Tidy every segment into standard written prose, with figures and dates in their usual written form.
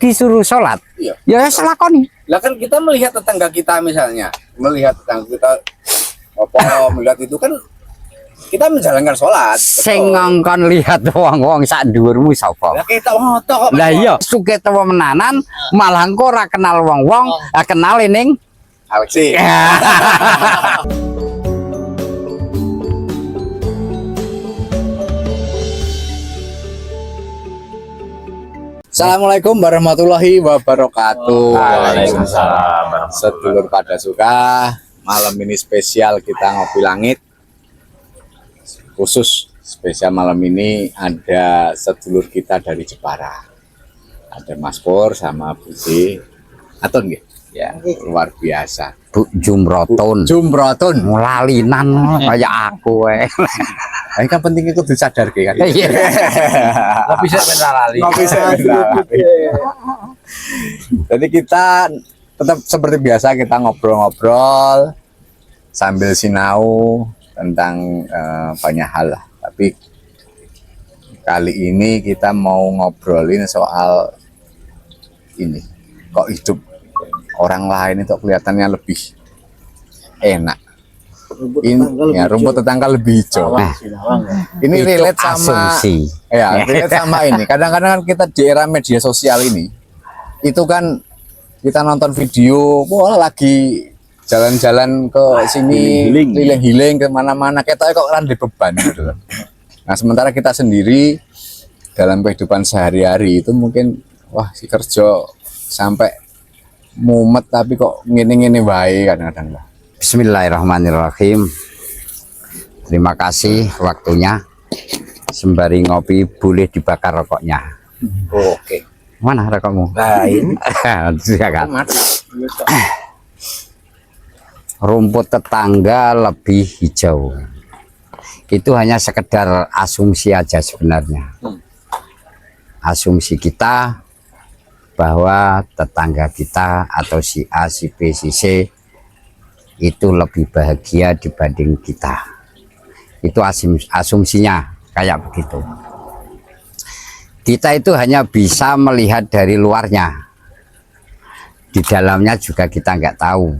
disuruh sholat, Iya. ya selakoni. Lah kan kita melihat tetangga kita misalnya, melihat tetangga kita melihat itu kan kita menjalankan sholat. Sing ngongkon lihat wong-wong sak dhuwurmu sapa? Lah kita moto kok. Lah iya, suke tuwa menanan, malah engko ora kenal wong-wong, kenal ning Alexi. Assalamualaikum warahmatullahi wabarakatuh. Waalaikumsalam. Sedulur pada suka, malam ini spesial kita ngopi langit. Khusus spesial malam ini ada sedulur kita dari Jepara. Ada Mas Pur sama Budi Aton nggih? Ya, luar biasa. Bu Jumroton. Jumroton. Mulalinan kayak aku Ini kan penting itu disadar kan. Iya. Ngopi saya bentar lali. Ngopi saya bentar lali. Jadi kita tetap seperti biasa kita ngobrol-ngobrol sambil sinau tentang banyak hal lah. Tapi kali ini kita mau ngobrolin soal ini. Kok hidup orang lain itu kelihatannya lebih enak. Rumput tetangga lebih hijau. Nah, Ini itu relate sama asumsi. ya, relate sama ini. Kadang-kadang kan kita di era media sosial ini, itu kan kita nonton video, wah lagi jalan-jalan ke sini, healing kemana-mana, kita kok kan di beban gitu loh. Nah sementara kita sendiri dalam kehidupan sehari-hari itu mungkin wah si kerja sampai mumet tapi kok ngene-ngene wae kadang-kadang lah. Bismillahirrahmanirrahim. Terima kasih waktunya. Sembari ngopi boleh dibakar rokoknya. Oke. Mana rokokmu? Nah ini Silakan. Rumput tetangga lebih hijau. Itu hanya sekedar asumsi aja sebenarnya. Asumsi kita bahwa tetangga kita atau si A, si B, si C itu lebih bahagia dibanding kita. Itu asumsinya kayak begitu. Kita itu hanya bisa melihat dari luarnya. Di dalamnya juga kita nggak tahu.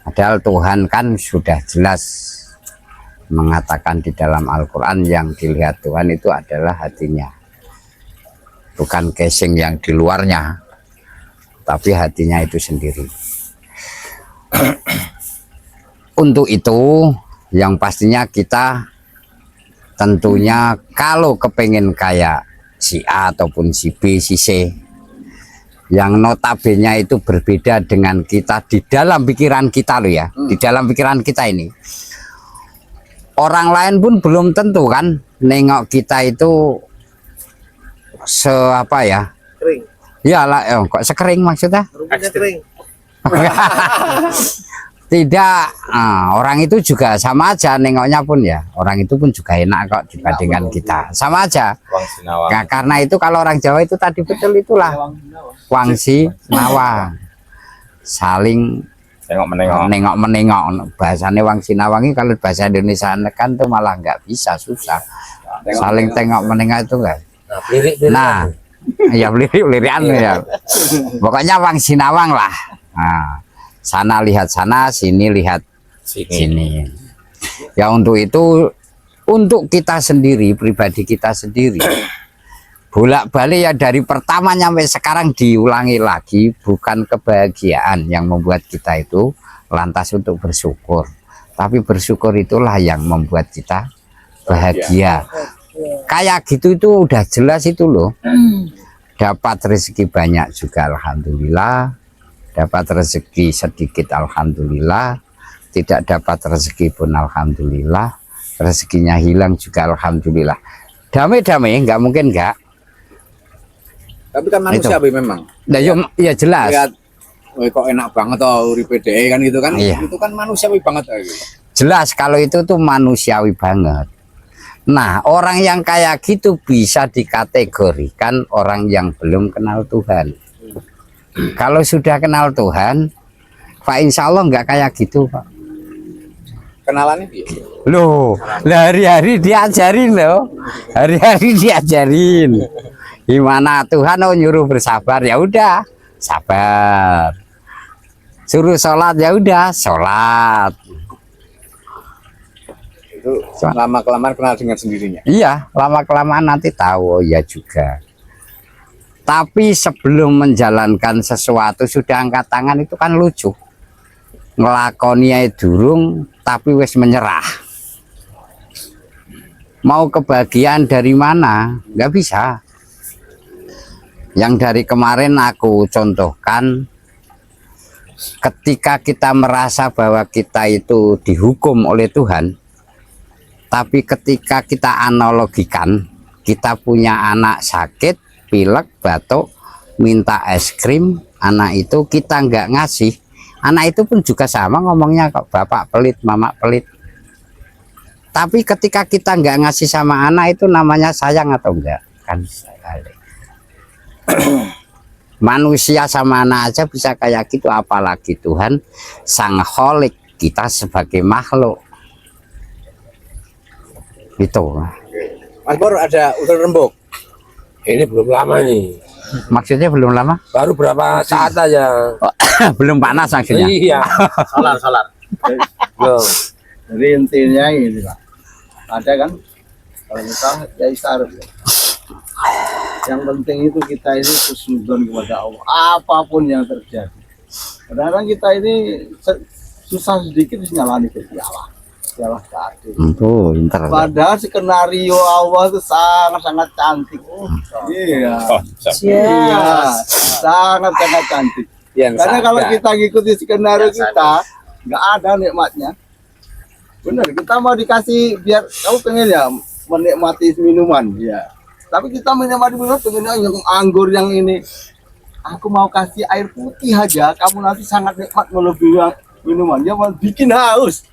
Padahal Tuhan kan sudah jelas mengatakan di dalam Al-Quran yang dilihat Tuhan itu adalah hatinya. Bukan casing yang di luarnya, tapi hatinya itu sendiri. Untuk itu yang pastinya kita tentunya kalau kepengen kayak si A ataupun si B, si C yang notabene itu berbeda dengan kita di dalam pikiran kita loh ya, di dalam pikiran kita ini orang lain pun belum tentu kan nengok kita itu apa ya, Kering. iyalah kok sekering maksudnya. Rumputnya kering. Tidak, orang itu juga sama aja nengoknya pun ya. Orang itu pun juga enak kok dibandingkan kita. Sama aja. Nah, karena itu kalau orang Jawa itu tadi betul itulah. Wangsi Nawang. Saling nengok menengok. Bahasanya Wangsi Nawang kalau bahasa Indonesia kan tuh malah nggak bisa, susah. Saling tengok menengok itu enggak. Nah, ya lirik-lirikan ya. Pokoknya Wangsi Nawang lah. Nah, sana lihat sana, sini lihat sini. Ya untuk itu, untuk kita sendiri, pribadi kita sendiri, bolak-balik ya dari pertama sampai sekarang diulangi lagi, bukan kebahagiaan yang membuat kita itu lantas untuk bersyukur, tapi bersyukur itulah yang membuat kita bahagia. Kayak gitu itu udah jelas itu loh. Dapat rezeki banyak juga alhamdulillah. Dapat rezeki sedikit alhamdulillah, tidak dapat rezeki pun alhamdulillah, rezekinya hilang juga alhamdulillah. Damai-damai nggak mungkin nggak. Tapi kan manusiawi memang. Nah, ya jelas. Lihat, kok enak banget oh uripe PDE kan gitu kan. Iya. Itu kan manusiawi banget gitu. Jelas kalau itu tuh manusiawi banget. Nah, orang yang kayak gitu bisa dikategorikan orang yang belum kenal Tuhan. Kalau sudah kenal Tuhan, Pak insya Allah nggak kayak gitu Pak. Kenalannya dia. Loh, hari-hari diajarin loh, hari-hari diajarin. Gimana Tuhan nyuruh bersabar, ya udah sabar. Suruh sholat, ya udah sholat. Itu lama kelamaan kenal dengan sendirinya. Iya, lama kelamaan nanti tahu. Oh iya juga. Tapi sebelum menjalankan sesuatu sudah angkat tangan itu kan lucu. Ngelakoni ae durung tapi wis menyerah. Mau kebahagiaan dari mana? Nggak bisa. Yang dari kemarin aku contohkan, ketika kita merasa bahwa kita itu dihukum oleh Tuhan, tapi ketika kita analogikan, kita punya anak sakit, pilek, batuk, minta es krim, anak itu kita nggak ngasih, anak itu pun juga sama ngomongnya kok, bapak pelit, mama pelit. Tapi ketika kita nggak ngasih sama anak itu namanya sayang atau enggak? Kan sekali. Manusia sama anak aja bisa kayak gitu, apalagi Tuhan Sang Kholik, kita sebagai makhluk. Itu. Mas Bor ada usul rembuk. Ini belum lama nih. Maksudnya belum lama? Baru berapa saat aja. Oh, belum panas maksudnya. Iya. Salar. Belum. Jadi intinya ini Pak. Ada kan kalau kita ya istighfar. Yang penting itu kita ini husnudzon kepada Allah apapun yang terjadi. Kadang-kadang kita ini susah sedikit nyalani ke Allah. Salah tadi. Tuh, pintar. Padahal skenario Allah itu sangat-sangat cantik. Iya. Iya. Sangat-sangat cantik. Yang Karena kalau sadar. kita ngikuti skenario kita, nggak ada nikmatnya. Benar, kita mau dikasih biar kamu pengen ya menikmati minuman, ya. Tapi kita menikmati minuman pengennya yang anggur yang ini. Aku mau kasih air putih aja, kamu nanti sangat nikmat melebihi minuman. Dia mau bikin haus.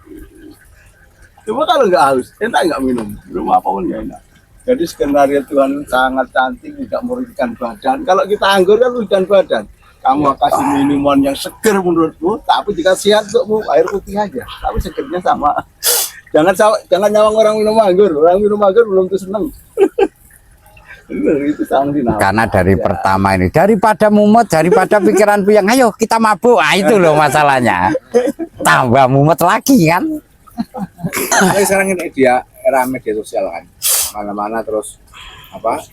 Coba kalau nggak haus, enak nggak minum? Minum apapun nggak enak. Jadi skenario Tuhan sangat cantik, tidak merugikan badan. Kalau kita anggur kan merugikan badan. Kamu kasih minuman yang seger menurutmu, tapi jika sehat untukmu air putih aja. Tapi segernya sama. Jangan nyawang orang minum anggur. Orang minum anggur belum tuh seneng. Itu sangat dinamakan. Karena dari pertama ini, daripada mumet, daripada pikiran puyeng, ayo kita mabuk. Ah, itu loh masalahnya. Tambah mumet lagi kan. Tapi sekarang ini dia era media sosial kan, mana-mana terus apa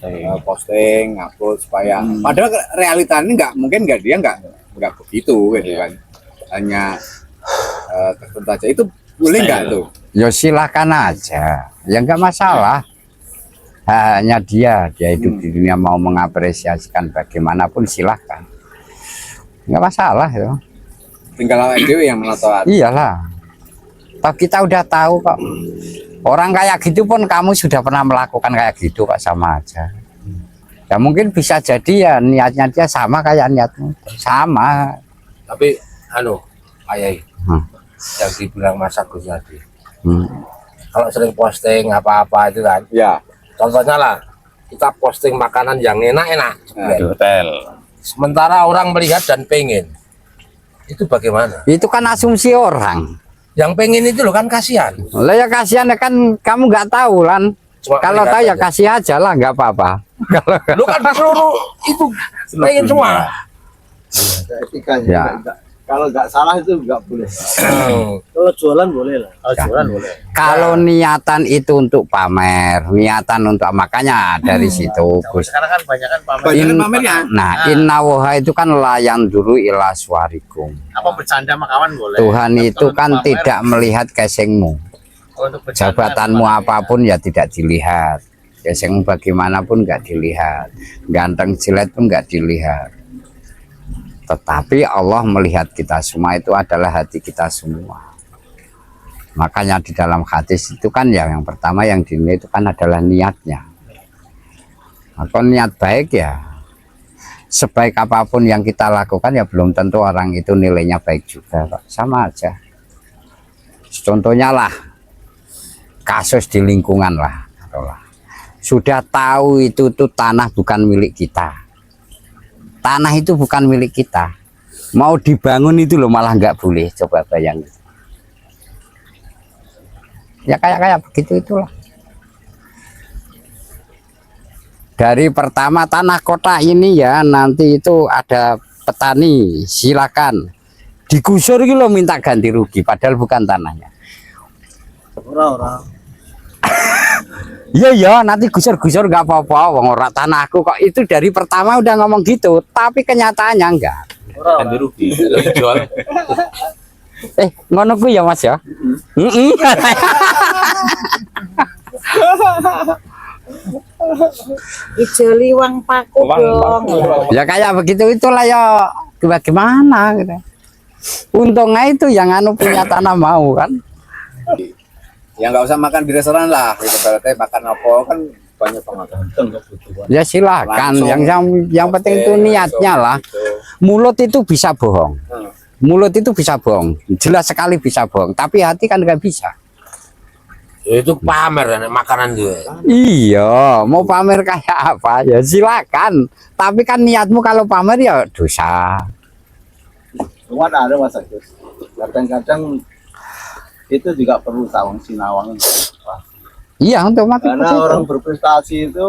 posting, upload supaya padahal realitanya dia nggak begitu gitu kan, hanya tertentu aja. Itu boleh nggak tuh? Ya silahkan aja, ya nggak masalah. Hanya dia hidup di dunia mau mengapresiasikan bagaimanapun silahkan, nggak masalah ya. Tinggal awake dhewe yang menonton. Iyalah. Toh kita udah tahu kok. Orang kayak gitu pun kamu sudah pernah melakukan kayak gitu kok, sama aja. Ya mungkin bisa jadi ya niatnya dia sama kayak niatmu. Sama. Tapi ayai yang dibilang Mas Agus tadi. Kalau sering posting apa-apa itu kan. Ya. Contohnya lah, kita posting makanan yang enak-enak Di hotel. sementara orang melihat dan pengen. Itu bagaimana? Itu kan asumsi orang. Yang pengen itu loh kan kasihan. Lah ya kasihan ya kan, kamu nggak tahu kan. Cuma Kalau melihat tahu ya aja. kasih aja lah, nggak apa-apa. Kalau Lu kan seluruh itu pengen semua. Etikanya. Ya. Kalau nggak salah itu nggak boleh. Kalau jualan boleh lah. Kalau jualan boleh. kalau niatan itu untuk pamer, niatan untuk makanya dari situ Gus. Sekarang kan banyak kan pamer. Banyak kan pamernya. Nah, innawoha itu kan layan dulu ila suarikum. Apa bercanda sama kawan boleh. Tuhan itu kan Pamer, tidak melihat casingmu. untuk bercanda Jabatanmu boleh. apapun ya tidak dilihat. Casingmu bagaimanapun nggak dilihat. Ganteng jelek pun nggak dilihat. Tetapi Allah melihat kita semua, itu adalah hati kita semua. Makanya di dalam hadis itu kan yang pertama yang dinilai itu kan adalah niatnya. Atau niat baik ya, sebaik apapun yang kita lakukan ya belum tentu orang itu nilainya baik juga kok. Sama aja. Contohnya lah kasus di lingkungan lah. Sudah tahu itu tuh tanah bukan milik kita. Tanah itu bukan milik kita. Mau dibangun itu loh malah nggak boleh. Coba bayangin. Ya kayak begitu itulah. dari pertama tanah kota ini ya, nanti itu ada petani silakan digusur gitu loh, minta ganti rugi padahal bukan tanahnya. Orang-orang. Iya ya, nanti gusur-gusur nggak apa-apa, wong ora tanahku kok. Itu dari pertama udah ngomong gitu, tapi kenyataannya enggak. Ganti rugi, jual. Ngono ku ya Mas ya. Ijo liwang paku dong. Ya kayak begitu itulah ya, gimana gitu. Untungnya itu yang anu punya tanah mau kan. Ya nggak usah makan di restoran lah, gitu. Berarti makan apa kan banyak pengaruh. Ya silakan, Langsung. yang penting itu niatnya lah. Mulut itu bisa bohong. Mulut itu bisa bohong, jelas sekali bisa bohong, tapi hati kan nggak bisa. Itu pamer makanan dia. Iya, mau pamer kayak apa ya silakan, tapi kan niatmu kalau pamer ya dosa. Cuma ada Mas Agus. Kadang-kadang itu juga perlu tawang sinawang. Iya, untuk mati Karena orang berprestasi itu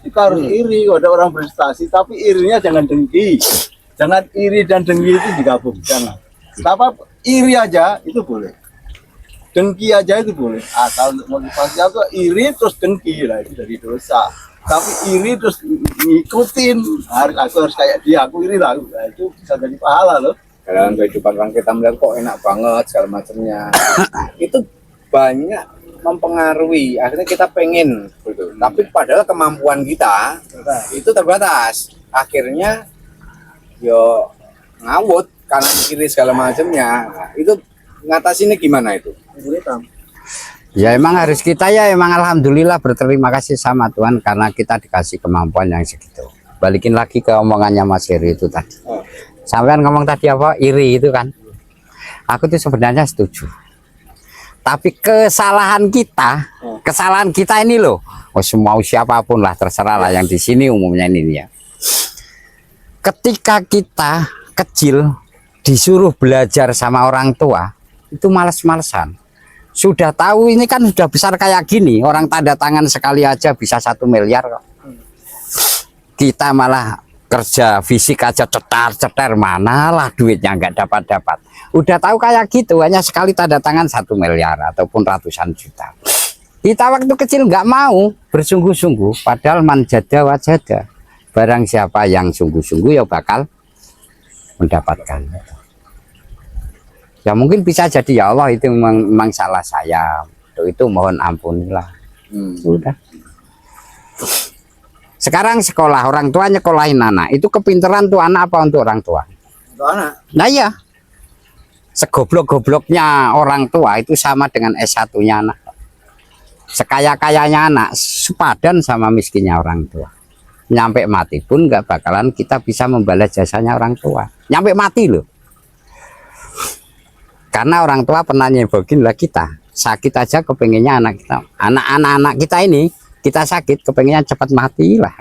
kita harus iri. Kalau ada orang berprestasi, tapi irinya jangan dengki. Jangan iri dan dengki itu digabung, jangan. Tapi iri aja itu boleh. Dengki aja itu boleh. Asal untuk motivasi aku iri terus dengki lah, itu dari dosa. Tapi iri terus ngikutin, aku harus kayak dia, aku iri lah, nah, itu bisa jadi pahala loh. Dalam kehidupan orang kita melihat kok enak banget segala macamnya. Itu banyak mempengaruhi. Akhirnya kita pengen gitu. Tapi padahal kemampuan kita itu terbatas. Akhirnya yo ngawut kanan kiri segala macamnya. Nah, itu ngatasinnya gimana itu? Ya emang harus kita ya, emang alhamdulillah berterima kasih sama Tuhan karena kita dikasih kemampuan yang segitu. Balikin lagi ke omongannya Mas Heri itu tadi. Sampean ngomong tadi apa? Iri itu kan. Aku tuh sebenarnya setuju. Tapi kesalahan kita ini loh. Mau siapapun lah, terserah lah, yang di sini umumnya ini ya. Ketika kita kecil disuruh belajar sama orang tua, itu males-malesan. Sudah tahu ini kan sudah besar kayak gini, orang tanda tangan sekali aja bisa 1 miliar kok. Kita malah kerja fisik aja cetar-cetar, manalah duitnya nggak dapat. Udah tahu kayak gitu, hanya sekali tanda tangan 1 miliar ataupun ratusan juta. Kita waktu kecil nggak mau bersungguh-sungguh, padahal manjada wajada. Barang siapa yang sungguh-sungguh ya bakal mendapatkan. Ya mungkin bisa jadi ya Allah itu memang salah saya. Itu mohon ampunilah. Sudah. Sekarang sekolah, orang tua nyekolahin anak. Itu kepinteran tuh anak apa untuk orang tua? Untuk anak. Nah iya. Segoblok-gobloknya orang tua itu sama dengan S1-nya anak. Sekaya-kayanya anak sepadan sama miskinnya orang tua. Nyampe mati pun nggak bakalan kita bisa membalas jasanya orang tua. Nyampe mati loh. Karena orang tua pernah nyebokin lah kita. Sakit aja kepengennya anak kita. Anak-anak kita ini, kita sakit kepengennya cepat mati lah.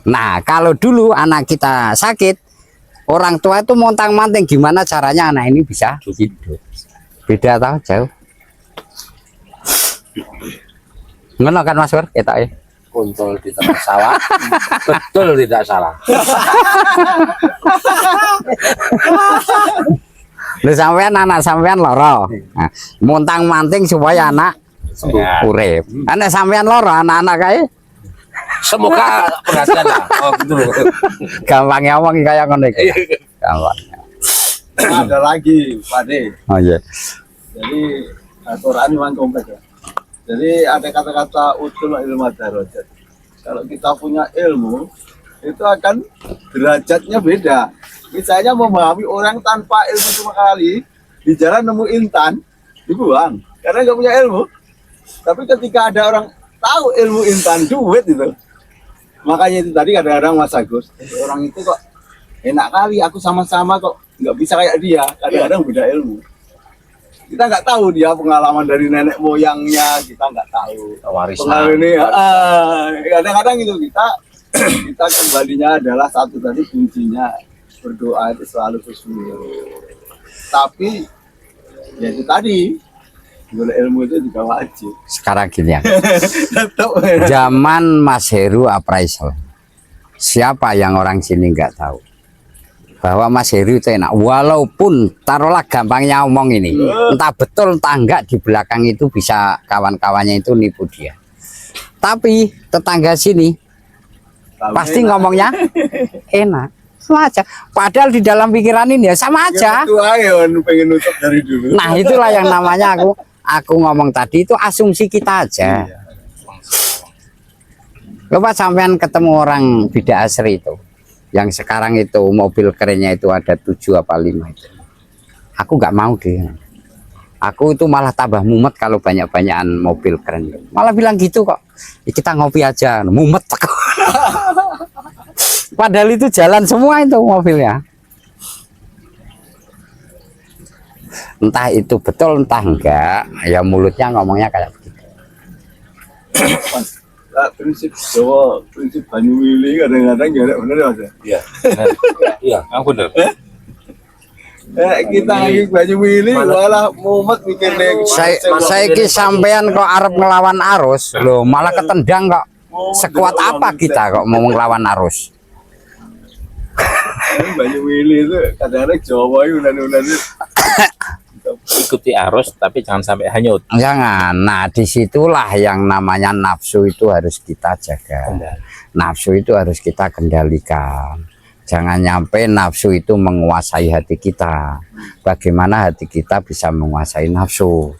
Nah kalau dulu anak kita sakit, orang tua itu montang-manting gimana caranya anak ini bisa hidup. Beda tau jauh. Ngono kan Mas Pur, kita Kontrol di tengah sawah, betul tidak salah. Lu sampean anak sampean loro. Nah, montang-manting supaya anak urip. Anak sampean loro, anak-anak kae Semoga perhatian lah. Oh gitu. gampangnya ngomong kayak ngono iki. Gampang. Ada lagi Pak De. Oh iya. Jadi Al-Quran memang kompleks ya. Jadi ada kata-kata utul ilmu darajat. Kalau kita punya ilmu, itu akan derajatnya beda. Misalnya memahami orang tanpa ilmu sama kali, di jalan nemu intan, dibuang. Karena nggak punya ilmu. Tapi ketika ada orang tahu ilmu intan, duit itu. Makanya itu tadi kadang-kadang Mas Agus, orang itu kok enak kali, aku sama-sama kok nggak bisa kayak dia. Kadang-kadang beda ilmu. Kita nggak tahu dia pengalaman dari nenek moyangnya, kita nggak tahu. Warisan. Ini kadang-kadang itu kita kembalinya adalah satu tadi kuncinya berdoa itu selalu khusnul. Tapi ya itu tadi Golek ilmu itu juga wajib. Sekarang gini ya, Tetap. zaman Mas Heru appraisal, siapa yang orang sini nggak tahu bahwa Mas Heru itu enak, walaupun taruhlah gampangnya omong ini, entah betul entah enggak di belakang itu bisa kawan-kawannya itu nipu dia, tapi tetangga sini pasti ngomongnya enak sama aja, padahal di dalam pikiran ini ya sama aja. Itu aja pengen nutup dari dulu. Nah itulah yang namanya aku ngomong tadi itu asumsi kita aja. Coba sampean ketemu orang Bida Asri itu yang sekarang itu mobil kerennya itu ada 7 apa 5 itu, aku nggak mau deh. Aku itu malah tambah mumet kalau banyak-banyakan mobil keren, malah bilang gitu kok, kita ngopi aja, mumet aku. Padahal itu jalan semua itu mobilnya. Entah itu betul entah enggak, ya mulutnya ngomongnya kayak begitu. Nah, prinsip Jawa, prinsip Banyuwili kadang-kadang ya bener ya Mas. Iya, benar. Iya, benar. Kita lagi Banyuwili malah mumet mikir Saya ki sampean kok arep ngelawan arus, loh malah ketendang kok. Sekuat apa kita kok mau ngelawan arus? Banyuwili itu kadang-kadang Jawa unan-unan itu ikuti arus tapi jangan sampai hanyut. Jangan. Nah disitulah yang namanya nafsu itu harus kita jaga. Nafsu itu harus kita kendalikan. Jangan nyampe nafsu itu menguasai hati kita. Bagaimana hati kita bisa menguasai nafsu?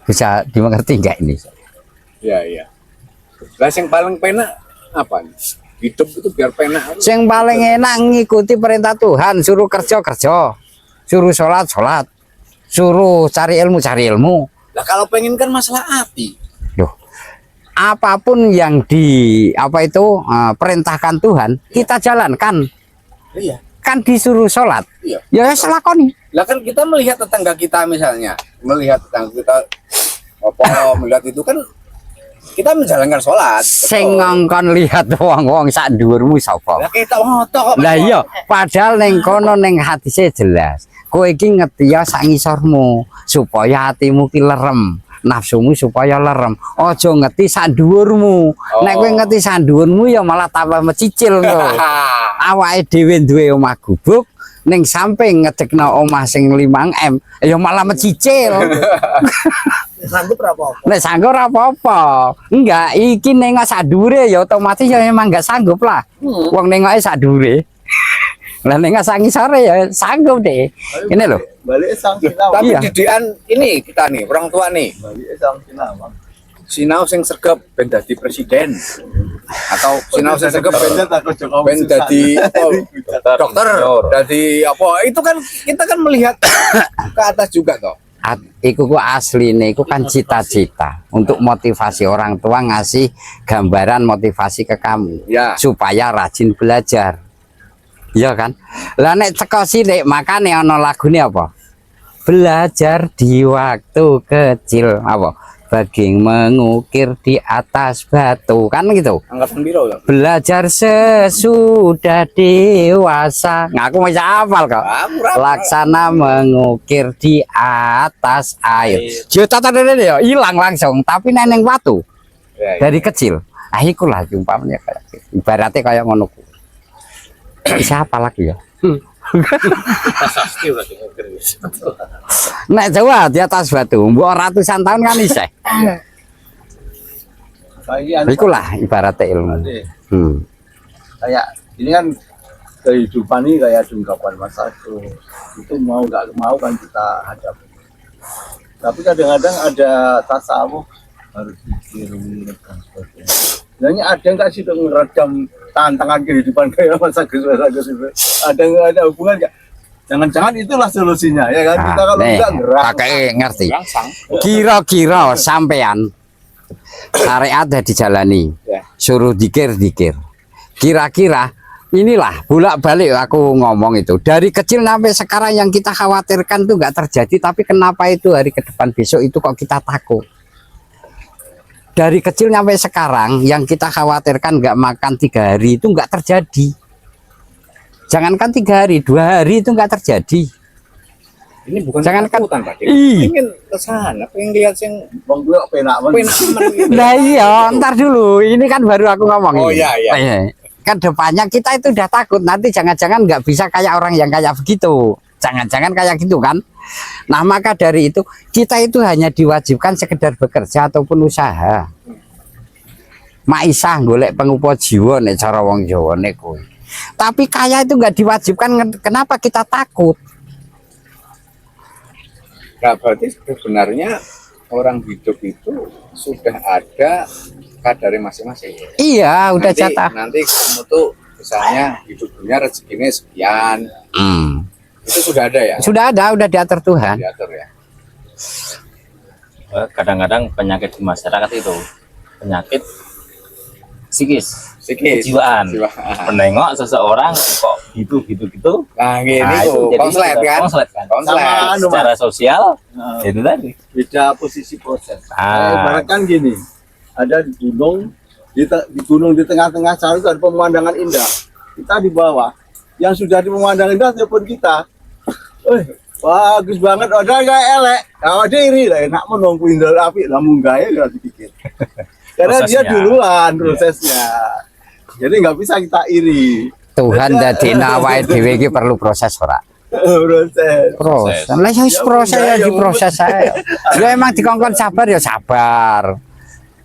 Bisa dimengerti nggak ini? Iya. Lah yang paling penak apa nih? Hidup itu biar penak. Yang paling enak ngikuti perintah Tuhan, suruh kerja kerja, suruh sholat sholat, suruh cari ilmu. Lah kalau pengen kan masalah hati. Loh, apapun yang perintahkan Tuhan kita jalankan. Iya. Kan disuruh sholat, Iya. ya selakoni. Lah kan kita melihat tetangga kita misalnya, melihat tetangga kita melihat itu kan kita menjalankan sholat. Sing ngongkon lihat wong-wong sak dhuwurmu sapa? Lah kita moto kok. Lah iya, padahal ning kono ning hadise jelas. Kowe iki ngetiya sak ngisormu supaya hatimu ki lerem, nafsumu supaya lerem. Aja ngeti sak dhuwurmu. Nek kowe ngeti sak dhuwurmu ya malah tambah mecicil to. Awake dhewe duwe omah gubuk, ning samping ngedekno omah sing 5M, ya malah mecicil. Sanggup apa? Nek sanggup ora apa-apa. Enggak, iki nengok sak dhuwure ya otomatis ya memang enggak sanggup lah. Wong nengoke sak dhuwure. Lah nengok sak ngisore ya sanggup deh. Ini loh. balik sang sinau. Tapi Iya. didikan ini kita nih, orang tua nih. Balik sang sinau. Sinau sing sregep ben dadi presiden. Atau sinau sing sregep ben dadi dokter, dadi apa? Itu kan kita kan melihat ke atas juga toh. Iku ku asline iku kan cita-cita untuk motivasi orang tua, ngasih gambaran motivasi ke kamu Ya. supaya rajin belajar. Iya kan? Lah nek teko sithik makane ana lagune apa? Belajar di waktu kecil apa? Baging mengukir di atas batu kan gitu. Angkatan biru ya. Belajar sesudah dewasa. Ngaku masih hafal kok. Laksana mengukir di atas air. Juta tadi ya hilang langsung. Tapi neneng batu dari kecil. Ah ikulah umpamanya kayak gitu. Ibaratnya kayak ngono. Siapa lagi ya? Nek Jawa di atas batu, mbok ratusan tahun kan isih. Ikulah ibaratnya ilmu. Kayak ini kan kehidupan ini kayak ungkapan Mas Agus. Itu mau nggak mau kan kita hadapi. Tapi kadang-kadang ada tasawuf harus dikirim dan sebagainya. Sebenarnya ada nggak sih dong meredam tantangan kehidupan kayak Mas Agus itu? Ada hubungan nggak? Jangan-jangan itulah solusinya ya kan? Kita kalau enggak gerak. Kakek ngerti. Kira-kira sampean syariat ada dijalani, suruh dikir. Kira-kira inilah bolak-balik aku ngomong itu. Dari kecil sampai sekarang yang kita khawatirkan tuh nggak terjadi, tapi kenapa itu hari ke depan besok itu kok kita takut? Dari kecil sampai sekarang yang kita khawatirkan nggak makan 3 hari itu nggak terjadi. Jangankan 3 hari, 2 hari itu nggak terjadi. Ini bukan Jangan kan- ketakutan, Pak. Ih. Pengen ke sana, pengen lihat yang Bang gue penak banget. penak. Nah iya, ntar dulu. Ini kan baru aku ngomong. Oh, ini. iya, iya. Kan depannya kita itu udah takut. Nanti jangan-jangan nggak bisa kayak orang yang kayak begitu. Jangan-jangan kayak gitu kan. Nah maka dari itu kita itu hanya diwajibkan sekedar bekerja ataupun usaha. Maisah golek pengupo jiwa nek cara wong Jawa nek kuwi. Tapi kaya itu nggak diwajibkan. Kenapa kita takut? Nah, berarti sebenarnya orang hidup itu sudah ada kadarnya masing-masing. Iya, udah Nanti- jatah. Nanti kamu tuh misalnya hidup dunia rezekinya sekian, itu sudah ada ya? Sudah ada, udah diatur Tuhan. Diatur ya. Kadang-kadang penyakit di masyarakat itu penyakit psikis, Psikis. kejiwaan. Kejiwaan. Menengok seseorang kok gitu. Nah, gini Nah, tuh, jadi konslet kan? konslet kan. Konslet. Sama anu, Secara sosial itu tadi. Beda posisi proses. Ah. Ibaratkan gini, ada di gunung, di gunung di tengah-tengah sana itu ada pemandangan indah. Kita di bawah, yang sudah di pemandangan indah telepon kita. Bagus banget, ada gak elek? Kalau dia iri lah, enak menunggu indah api, namun gaya gak dipikir. Karena dia Prosesnya. duluan prosesnya. Jadi nggak bisa kita iri. Tuhan dadi awake dhewe iki perlu proses ora? Proses. Proses. Lah ya wis proses ya diproses ae. Lu emang dikongkon sabar ya sabar.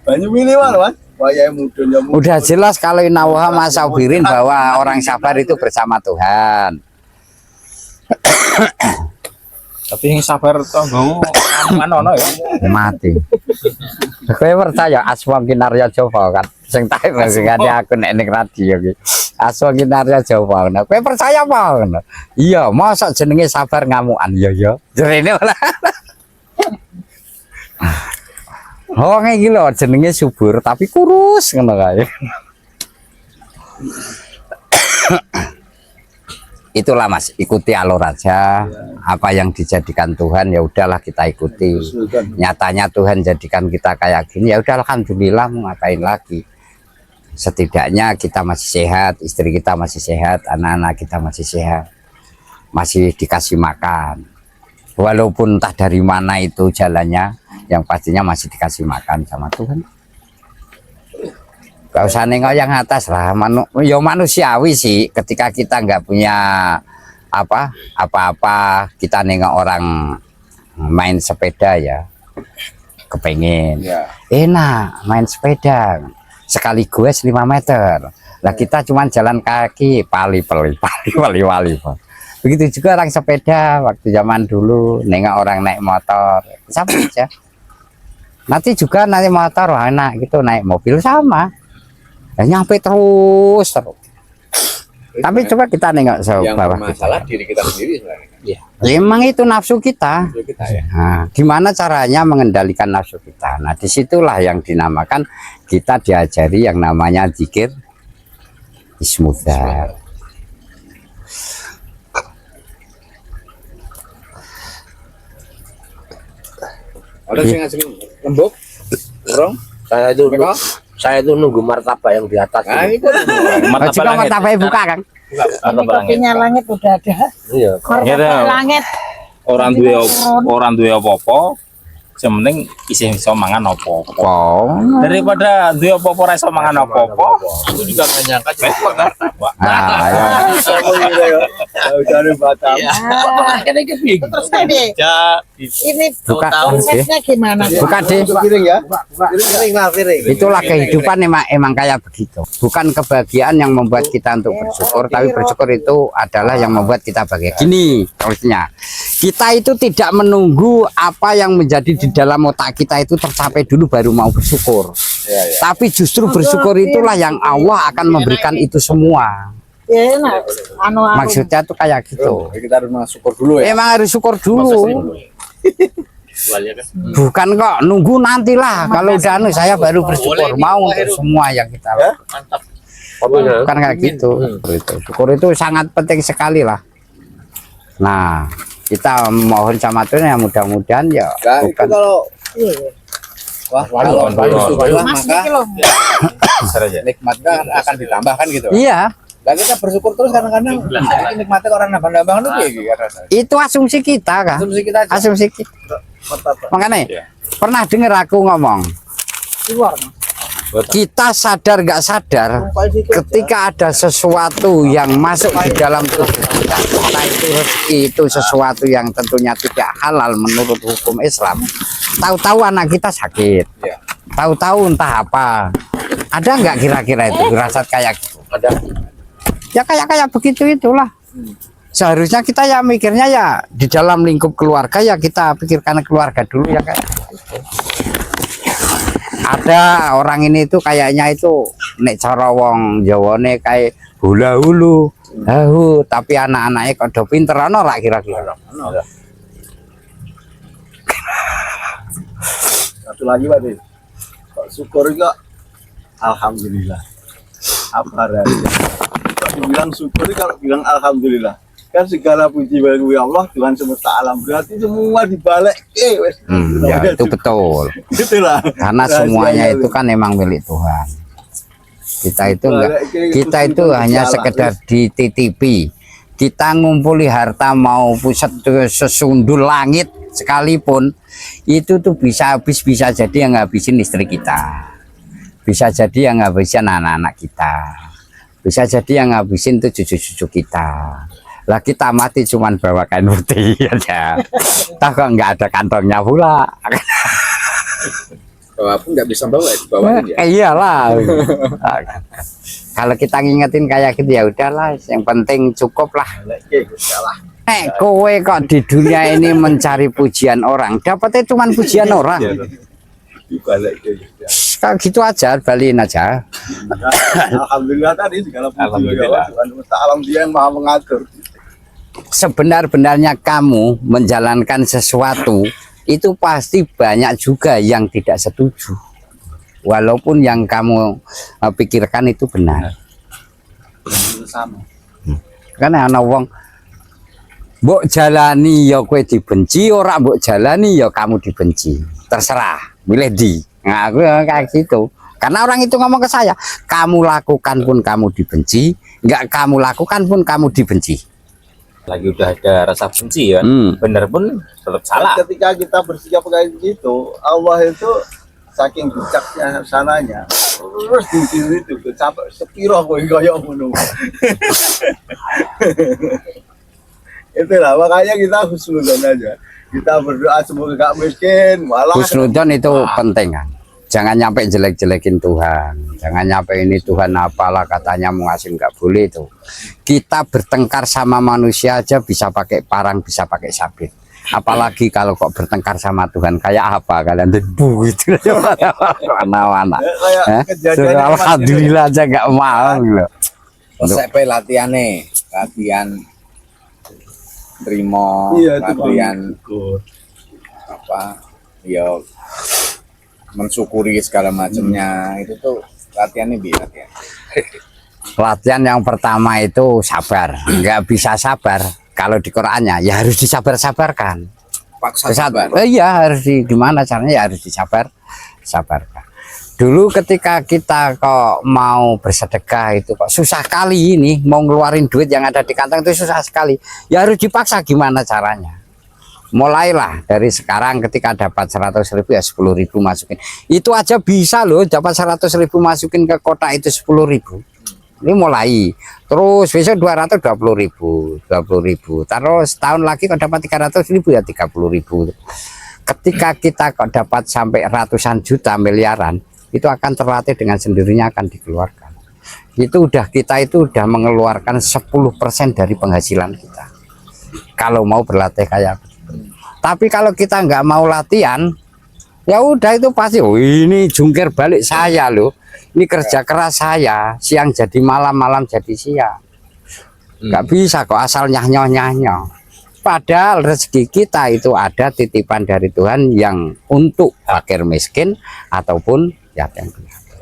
Banyak minimal mas. Wayai mudun ya mudun. Udah jelas kalau inawaha masabirin bahwa orang sabar itu bersama Tuhan. Tapi yang sabar tonggo ono ya. Mati. Kowe percaya Aswa Kinarya Jawa kan? Sing tak ngene aku nek ning radio iki. Aswa Kinarya Jawa. Nah, kowe percaya apa ngono? Iya, mosok jenenge sabar ngamukan. Iya ya. Jerene ora. Oh, iki lho jenenge subur tapi kurus ngono kae. Itulah Mas, ikuti alur aja. Apa yang dijadikan Tuhan ya udahlah kita ikuti. Nyatanya Tuhan jadikan kita kayak gini ya udah alhamdulillah, mau ngapain lagi. Setidaknya kita masih sehat, istri kita masih sehat, anak-anak kita masih sehat, masih dikasih makan. Walaupun entah dari mana itu jalannya, yang pastinya masih dikasih makan sama Tuhan. Gak usah nengok yang atas lah, ya manusiawi sih. Ketika kita nggak punya apa-apa, kita nengok orang main sepeda ya, kepengen. Ya. Enak main sepeda, sekaligus 5 meter. Lah kita cuman jalan kaki, pali. Begitu juga orang sepeda waktu zaman dulu, nengok orang naik motor, sama aja. Nanti juga nanti motor wah enak gitu, naik mobil sama. Ya, nyampe terus. Tapi coba kita nengok Yang bawah bermasalah diri kita sendiri sebenarnya. Iya. Emang itu nafsu kita. Itu kita ya. Nah, gimana caranya mengendalikan nafsu kita? Nah, disitulah yang dinamakan kita diajari yang namanya zikir ismudzar. Ada sing ngajakin lembok, urung. Saya itu nunggu martabak yang di atas. Nah, itu Jika martabak buka kan? Ini kopinya langit udah ada. Iya. Martabak langit. Orang duwe apa-apa, yang penting isih iso mangan apa-apa. Oh. Daripada duwe apa-apa ora iso mangan apa-apa, Aku juga nggak nyangka juga. Nah, ya. Dari Batam. Ini keping. Terus tadi ini Buka, prosesnya gimana? buka deh. Piring ya. Itulah kehidupan emang kayak begitu. Bukan kebahagiaan yang membuat kita untuk bersyukur, tapi bersyukur itu adalah yang membuat kita bahagia. Gini, terusnya kita itu tidak menunggu apa yang menjadi di dalam otak kita itu tercapai dulu baru mau bersyukur. Tapi justru bersyukur itulah yang Allah akan memberikan itu semua. Ya enak. Anu Maksudnya tuh kayak gitu. Jadi kita harus syukur dulu ya. Emang harus syukur dulu. Bukan kok nunggu nantilah. Kalau udah anu saya baru bersyukur mau untuk semua yang kita lakukan. Bukan kayak gitu. Syukur itu sangat penting sekali lah. Nah, kita mohon sama Tuhan ya mudah-mudahan ya Nah, itu bukan kalau wah, kalau bersyukurlah Mas maka ini loh. Besar aja. nikmatnya akan ditambahkan gitu. iya Lah kita bersyukur terus kadang-kadang nikmati orang nambang-nambang itu piye iki rasane. Itu asumsi kita kan. Asumsi kita aja. Asumsi kita. Makanya pernah dengar aku ngomong, kita sadar nggak sadar ketika ada sesuatu yang masuk di dalam tubuh kita, entah itu rezeki, itu sesuatu yang tentunya tidak halal menurut hukum Islam. Tahu-tahu anak kita sakit, tahu-tahu entah apa. Ada nggak kira-kira itu firasat kayak gitu? Ada. Ya kayak begitu itulah. Seharusnya kita ya mikirnya ya di dalam lingkup keluarga ya kita pikirkan keluarga dulu ya kayak gitu. Ada orang ini itu kayaknya itu nek cara wong Jawane kayak hula hulu, tapi anak-anaknya kok do pinter ono ora kira-kira. Satu lagi Pak, kok syukur juga alhamdulillah. Apa rasanya? Kalau dibilang syukur kalau bilang alhamdulillah. Kan segala puji bagi Allah Tuhan semesta alam, berarti semua dibalik Ya itu betul. Itulah. Karena semuanya itu kan memang milik Tuhan. Kita itu enggak, kita itu hanya sekedar dititipi. Kita ngumpuli harta mau pusat sesundul langit sekalipun itu tuh bisa habis, bisa jadi yang ngabisin istri kita, bisa jadi yang ngabisin anak-anak kita, bisa jadi yang ngabisin tuh cucu-cucu kita. Lah kita mati cuman bawa kain putih aja. Tahu kok nggak ada kantongnya pula. Bawa pun nggak bisa bawa, dibawain ya. Iyalah. Kalau kita ngingetin kayak gitu ya udahlah, yang penting cukup lah. Kowe kok di dunia ini mencari pujian orang, dapatnya cuman pujian orang. Kayak gitu aja, balikin aja. Alhamdulillah tadi segala puji bagi Allah Tuhan semesta alam, dia yang maha mengatur. Sebenar-benarnya kamu menjalankan sesuatu itu pasti banyak juga yang tidak setuju, walaupun yang kamu pikirkan itu benar. Karena ana wong mbok jalani ya kowe dibenci, ora mbok jalani ya kamu dibenci, terserah milih di. Nah aku kayak gitu, karena orang itu ngomong ke saya, kamu lakukan pun kamu dibenci, enggak kamu lakukan pun kamu dibenci. Lagi udah ada rasa benci ya, bener pun tetap salah. Dan ketika kita bersikap kayak gitu, Allah itu saking bijaknya sananya, terus di sini itu sampai sepiro kowe koyo ngono. Itulah makanya kita husnudzon aja. Kita berdoa semoga gak miskin, malah Husnudzon itu penting kan. Jangan nyampe jelek-jelekin Tuhan. Jangan nyampe ini Tuhan apalah katanya mau ngasih, nggak boleh itu. Kita bertengkar sama manusia aja bisa pakai parang, bisa pakai sabit. Apalagi kalau kok bertengkar sama Tuhan kayak apa kalian debu itu mana-mana. Alhamdulillah aja nggak mau loh. Konsep latihan terima, latihan apa ya mensyukuri segala macamnya. Itu tuh latihannya latihan. Latihan yang pertama itu sabar. Nggak bisa sabar kalau di Qurannya ya harus disabar-sabarkan. Paksa sabar. Iya harus gimana caranya ya harus sabarkan. Dulu ketika kita kok mau bersedekah itu kok susah kali ini, mau ngeluarin duit yang ada di kantong itu susah sekali. Ya harus dipaksa gimana caranya. Mulailah dari sekarang ketika dapat 100.000 ya 10.000 masukin. Itu aja bisa loh, dapat 100.000 masukin ke kotak itu 10.000. Ini mulai. Terus besok 220.000, 20.000. Terus tahun lagi kalau dapat 300.000 ya 30.000. Ketika kita kok dapat sampai ratusan juta, miliaran, itu akan terlatih dengan sendirinya akan dikeluarkan. Itu udah kita itu udah mengeluarkan 10% dari penghasilan kita. Kalau mau berlatih kayak begitu. Tapi kalau kita nggak mau latihan, ya udah itu pasti. Oh ini jungkir balik saya loh. Ini kerja keras saya, siang jadi malam, malam jadi siang. Nggak bisa kok asal nyah-nyoh. Padahal rezeki kita itu ada titipan dari Tuhan yang untuk fakir miskin ataupun yatim piatu.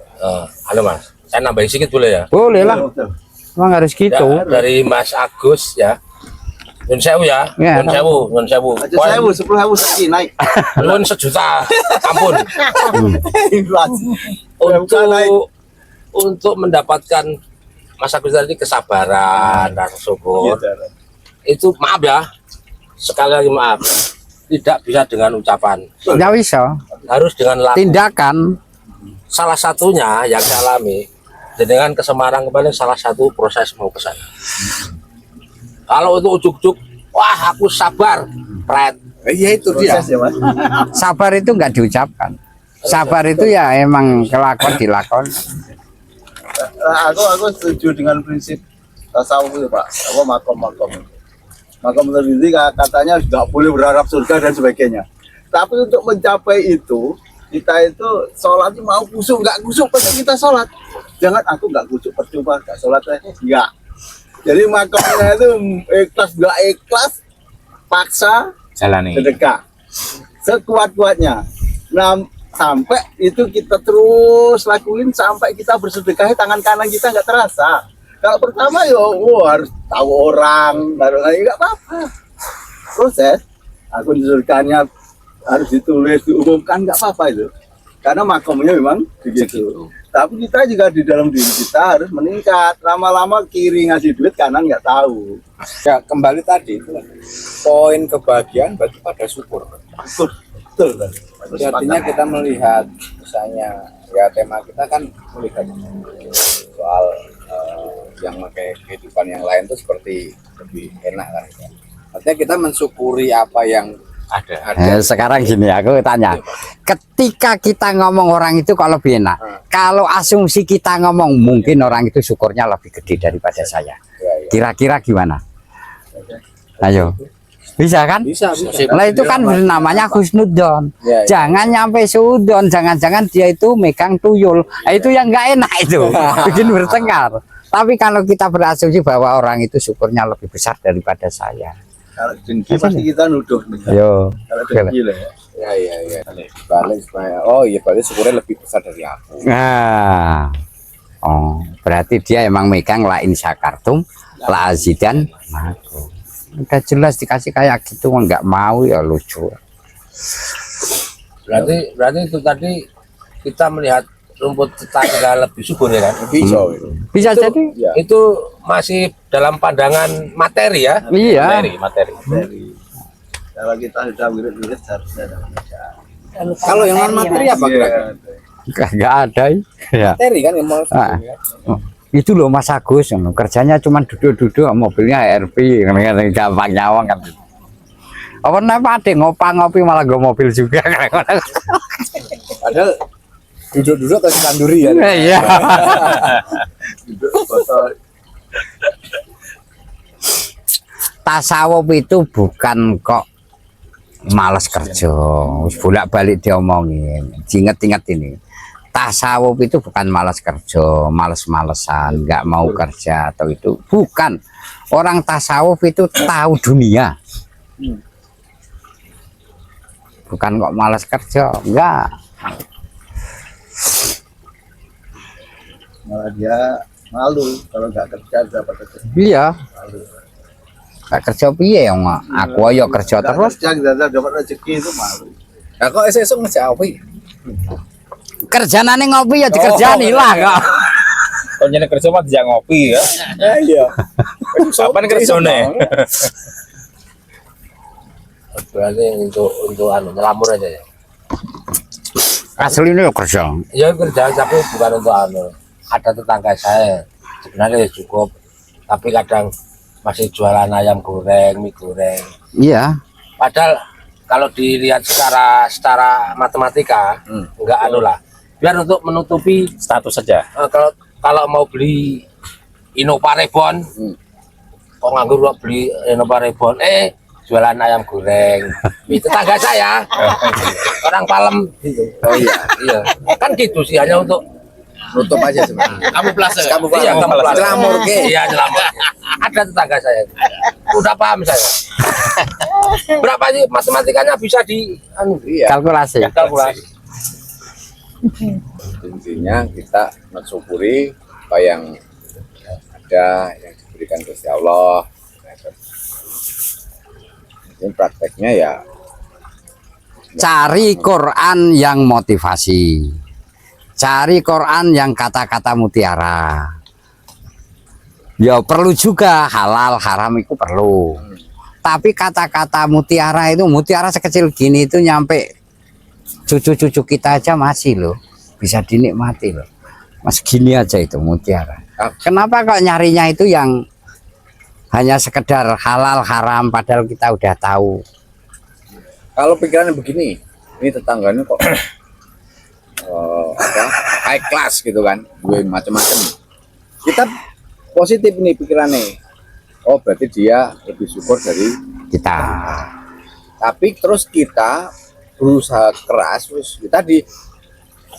Halo Mas, saya nambahin sedikit boleh ya? Boleh lah, emang harus gitu. Ya, dari Mas Agus ya. Nyun sewu ya, Ya, nyun sewu. aja 10.000 seki naik. Nyun sejuta, ampun. Inflasi. Untuk mendapatkan Mas Agus tadi kesabaran, rasa syukur. Itu maaf ya, sekali lagi maaf. Tidak bisa dengan ucapan, Nggak bisa. harus dengan laku. Tindakan. Salah satunya yang saya alami dengan ke Semarang kemarin salah satu proses mau ke sana. Kalau untuk ujuk-ujuk, wah aku sabar, pret. Iya itu dia. Proses ya Mas. Sabar itu nggak diucapkan. Sabar itu ya emang kelakuan dilakon. Aku setuju dengan prinsip tasawuf itu Pak. Apa makom tertinggi katanya nggak boleh berharap surga dan sebagainya. Tapi untuk mencapai itu kita itu sholat mau kusuk nggak kusuk penting kita sholat. Jangan aku nggak kusuk percuma nggak sholat nggak. Jadi makomnya itu ikhlas nggak ikhlas paksa Jalani. sedekah sekuat-kuatnya. Nah sampai itu kita terus lakuin sampai kita bersedekah tangan kanan kita nggak terasa. Kalau pertama harus tahu orang baru nggak apa-apa. Proses akun sedekahnya harus ditulis diumumkan nggak apa-apa itu karena makomnya memang begitu. Tapi kita juga di dalam diri kita harus meningkat. Lama-lama kiri ngasih duit kanan nggak tahu. Ya kembali tadi itu poin kebahagiaan berarti pada syukur. Betul. Jadi artinya kita melihat misalnya ya tema kita kan melihat soal yang pakai kehidupan yang lain itu seperti lebih enak kan. Artinya kita mensyukuri apa yang ada. Sekarang gini aku tanya, ketika kita ngomong orang itu kalau lebih enak, kalau asumsi kita ngomong mungkin orang itu syukurnya lebih gede daripada saya. Kira-kira gimana? Ayo, bisa kan? Bisa. Nah itu kan namanya husnudzon. Ya, ya. Jangan nyampe sudon, jangan-jangan dia itu megang tuyul. Nah, itu yang nggak enak itu, bikin bertengkar. Tapi kalau kita berasumsi bahwa orang itu syukurnya lebih besar daripada saya. Kalau dengki pasti kita nuduh nih. Yo, Kalau dengki lah ya. Ya. Balik supaya berarti syukurnya lebih besar dari aku. nah, oh, berarti dia emang megang la in syakartum la azidan. Udah jelas dikasih kayak gitu, nggak mau ya lucu. Berarti itu tadi kita melihat rumput tetangga lebih subur ya kan? Bisa. Bisa Itu- jadi. Ya. Itu masih dalam pandangan materi ya? Iya. Materi. Kalau kita sudah wirid-wirid harusnya ada kerjaan. Kalau yang non materi apa kira-kira? Nggak ada ya. Materi kan yang mau. Ah. Oh, itu loh Mas Agus, kerjanya cuma duduk-duduk, mobilnya RP, gampang nyawang kan. Apa namanya ada ngopi malah gue mobil juga. Padahal duduk-duduk kasih tanduri ya. Iya. Tasawuf itu bukan kok males kerja, bolak-balik diomongin. Ingat-ingat ini. Tasawuf itu bukan malas kerja, males-malesan, nggak mau kerja atau itu. Bukan. Orang tasawuf itu tahu dunia. Bukan kok malas kerja, enggak. Malah dia malu kalau nggak kerja dapat rezeki. Iya. Nggak kerja piye ya, Mak? Aku ayo kerja Nggak terus. kerja kita dapat rezeki itu malu. Nah, kok esok ngejak apa? Kerjane ngopi ya dikerjani lah kok. Kalau jadi kerja mah tidak ngopi ya. Iya. Kapan kerjane? Berarti untuk nyelamur aja ya. Aslinya ya kerja. Ya kerja tapi bukan untuk ada tetangga saya sebenarnya ya cukup, tapi kadang masih jualan ayam goreng, mie goreng. Iya. Padahal kalau dilihat secara matematika enggak lah. Biar untuk menutupi Status saja. kalau mau beli Innova Reborn, kok nganggur kok beli Innova Reborn, jualan ayam goreng. Itu tetangga saya, orang Palem gitu. Oh iya. Iya, kan gitu sih, hanya untuk Nutup aja sebenarnya. kamuflase. Kamu Iya, kamuflase. Celamur ke. Iya, celamur. Ada tetangga saya. Udah paham saya. Berapa sih matematikanya bisa di Iya. Kalkulasi. kalkulasi. Intinya kita mensyukuri apa yang ada yang diberikan Gusti Allah. Ini prakteknya ya Cari Quran yang motivasi. Cari Quran yang kata-kata mutiara. Ya perlu juga halal haram itu perlu. Tapi kata-kata mutiara itu, mutiara sekecil gini itu nyampe cucu-cucu kita aja masih loh, bisa dinikmati loh. Mas gini aja itu mutiara. Kenapa kok nyarinya itu yang hanya sekedar halal haram padahal kita udah tahu. Kalau pikirannya begini, ini tetangganya kok apa, high class gitu kan, gue macam-macam. Kita positif nih pikirannya. Oh berarti dia lebih syukur dari Kita tapi terus kita berusaha keras, terus kita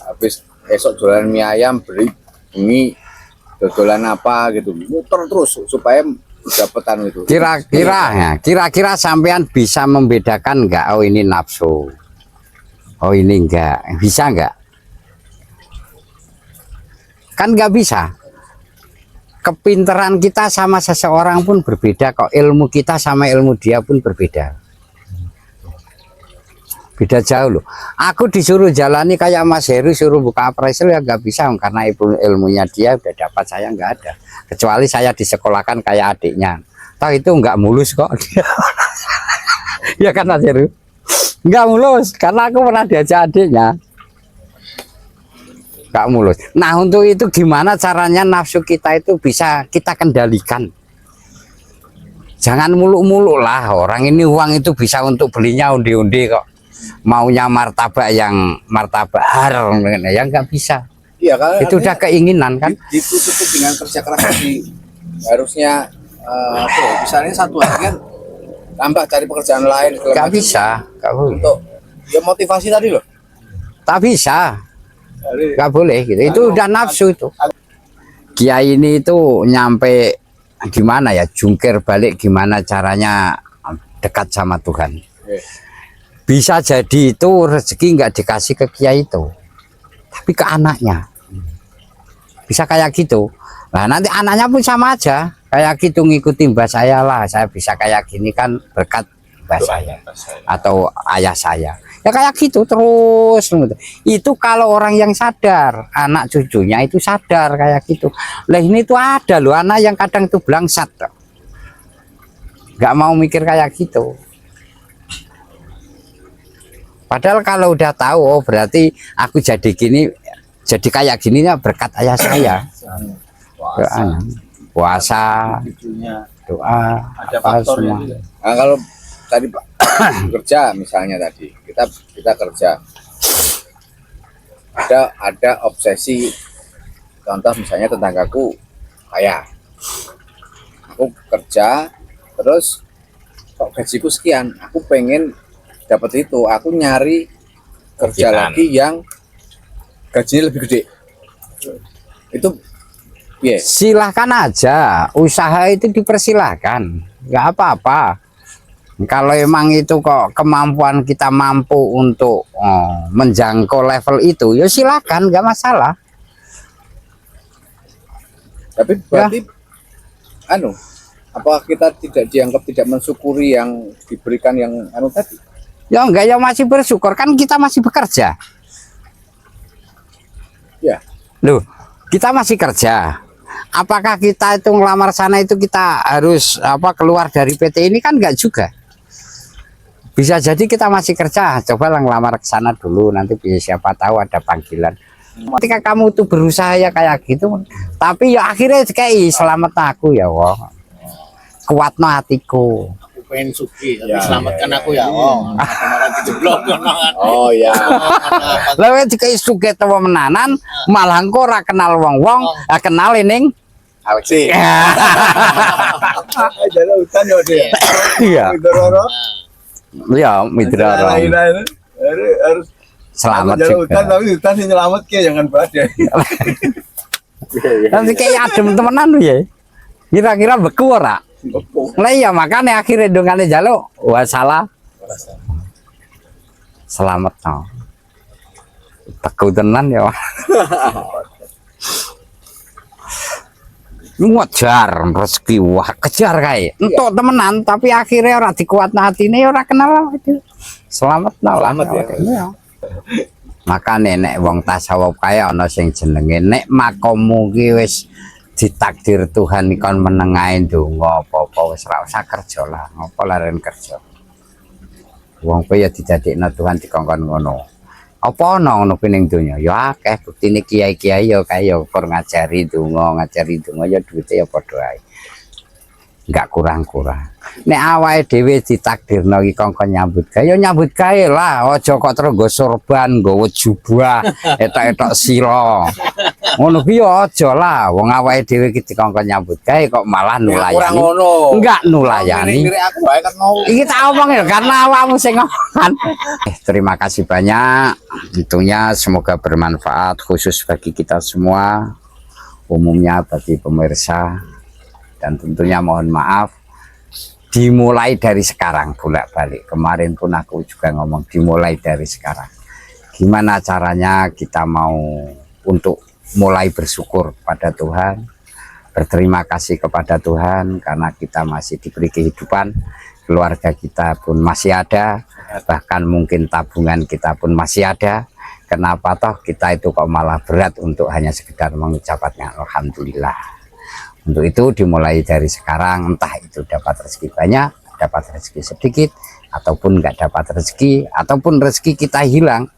habis esok jualan mie ayam, beli mie dodolan apa gitu, muter terus supaya dapetan itu. kira-kira sampean bisa membedakan enggak, oh ini nafsu, oh ini enggak, bisa enggak? Kan enggak bisa. Kepintaran kita sama seseorang pun berbeda kok, ilmu kita sama ilmu dia pun berbeda. Beda jauh loh. Aku disuruh jalani kayak Mas Heru suruh buka appraisal ya nggak bisa karena ilmunya dia udah dapat, saya nggak ada. Kecuali saya disekolahkan kayak adiknya. Tahu itu nggak mulus kok. Ya kan Mas Heru? Nggak mulus karena aku pernah diajak adiknya. Nggak mulus. Nah untuk itu gimana caranya nafsu kita itu bisa kita kendalikan. Jangan muluk-muluk lah, orang ini uang itu bisa untuk belinya undi-undi kok. Maunya martabak yang martabak haram ya nggak bisa. Iya kan Itu udah keinginan kan. ditutup dengan kerja keras harusnya apa ya, misalnya satu hari kan tambah cari pekerjaan lain segala Nggak macam. bisa, nggak boleh. Untuk ya motivasi tadi loh. Tak bisa, nggak boleh gitu. Itu udah nafsu itu. Kiai ini itu nyampe gimana ya, jungkir balik gimana caranya dekat sama Tuhan. Bisa jadi itu rezeki nggak dikasih ke kiai itu, tapi ke anaknya. Bisa kayak gitu. Nah nanti anaknya pun sama aja kayak gitu, ngikuti mbah saya lah, saya bisa kayak gini kan berkat mbah saya atau ayah saya. Ya kayak gitu terus. Itu kalau orang yang sadar, anak cucunya itu sadar kayak gitu. Lah ini tuh ada loh anak yang kadang itu blangsat, nggak mau mikir kayak gitu. Padahal kalau udah tahu, oh berarti aku jadi gini, jadi kayak gininya berkat ayah saya. Puasa, doa, Ada apa faktornya semua. juga. Nah, kalau tadi Pak kerja misalnya tadi kita kerja ada obsesi, contoh misalnya tetanggaku kaya, aku kerja terus kok gajiku sekian, aku pengen dapat itu, aku nyari kerja lagi yang gajinya lebih gede. Itu Silahkan aja, usaha itu dipersilahkan, nggak apa-apa. Kalau emang itu kok kemampuan kita mampu untuk menjangkau level itu, ya silakan, nggak masalah. tapi berarti apakah kita tidak dianggap tidak mensyukuri yang diberikan yang tadi? Ya enggak, ya masih bersyukur kan kita masih bekerja. Ya. Loh, kita masih kerja. Apakah kita itu ngelamar sana itu kita harus keluar dari PT ini kan enggak juga. Bisa jadi kita masih kerja, coba lah ngelamar ke sana dulu, nanti siapa tahu ada panggilan. Ketika kamu tuh berusaha ya kayak gitu, tapi ya akhirnya kayak selamat aku ya wah. Kuatno hatiku. Pengen suki, tapi selamatkan aku ya. Oh, malah dijeblok Oh ya. Lalu jika suge tawa menanan, malah engko ora kenal wong-wong, kenal ning Alexi. Jalan hutan ya dia. Iya. Dororo. Ya, mitra orang. Harus Selamat jalan hutan, juga. tapi hutan sih nyelamat ke jangan badai. Nanti kayak adem temenan ya. Kira-kira beku ora? Lah iya makanya akhirnya dongane jaluk wah salah. Selamat no. Teku tenan ya. Wajar rezeki wah kejar kae. Entuk temenan tapi akhirnya ora dikuatno atine ora kenal itu. Selamat no. Selamat ya. Iya. Makane nek wong tasawuf kaya ana sing jenenge nek makommu ki wis ditakdir Tuhan ikon menengahin donga apa-apa wis ora usah kerja lah, ngopo laren kerja. Wong kowe ya didadekno Tuhan dikongkon ngono. Apa ana ngono kuwi ning donya? Ya akeh buktine kiai-kiai ya kae ya kur ngajari donga ya duwite ya padha ae. Enggak kurang-kurang. Nek awake dhewe ditakdirno iki kongkon nyambut gawe ya nyambut gawe lah, aja kok terus nggo sorban, nggawa jubah, etok-etok sira. Ngono ki ya aja lah, wong awake dhewe iki dikongkon nyambut gawe kok malah nulayani. Enggak nulayani. Iki tak omong ya karena awakmu sing ngomong. Terima kasih banyak. Tentunya semoga bermanfaat khusus bagi kita semua, umumnya bagi pemirsa. Dan tentunya mohon maaf dimulai dari sekarang bolak-balik. Kemarin pun aku juga ngomong dimulai dari sekarang. Gimana caranya kita mau untuk mulai bersyukur pada Tuhan, berterima kasih kepada Tuhan karena kita masih diberi kehidupan, keluarga kita pun masih ada, bahkan mungkin tabungan kita pun masih ada. Kenapa toh kita itu kok malah berat untuk hanya sekedar mengucapkan alhamdulillah. Untuk itu dimulai dari sekarang, entah itu dapat rezeki banyak, dapat rezeki sedikit, ataupun nggak dapat rezeki, ataupun rezeki kita hilang,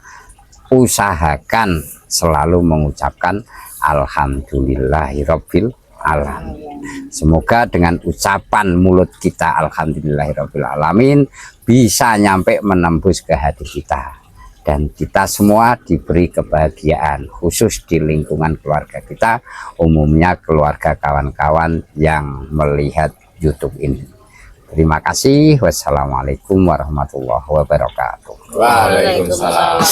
usahakan selalu mengucapkan alhamdulillahirabbil alamin. Semoga dengan ucapan mulut kita alhamdulillahirabbil alamin bisa nyampe menembus ke hati kita. Dan kita semua diberi kebahagiaan khusus di lingkungan keluarga kita, umumnya keluarga kawan-kawan yang melihat YouTube ini. Terima kasih. Wassalamualaikum warahmatullahi wabarakatuh. Waalaikumsalam.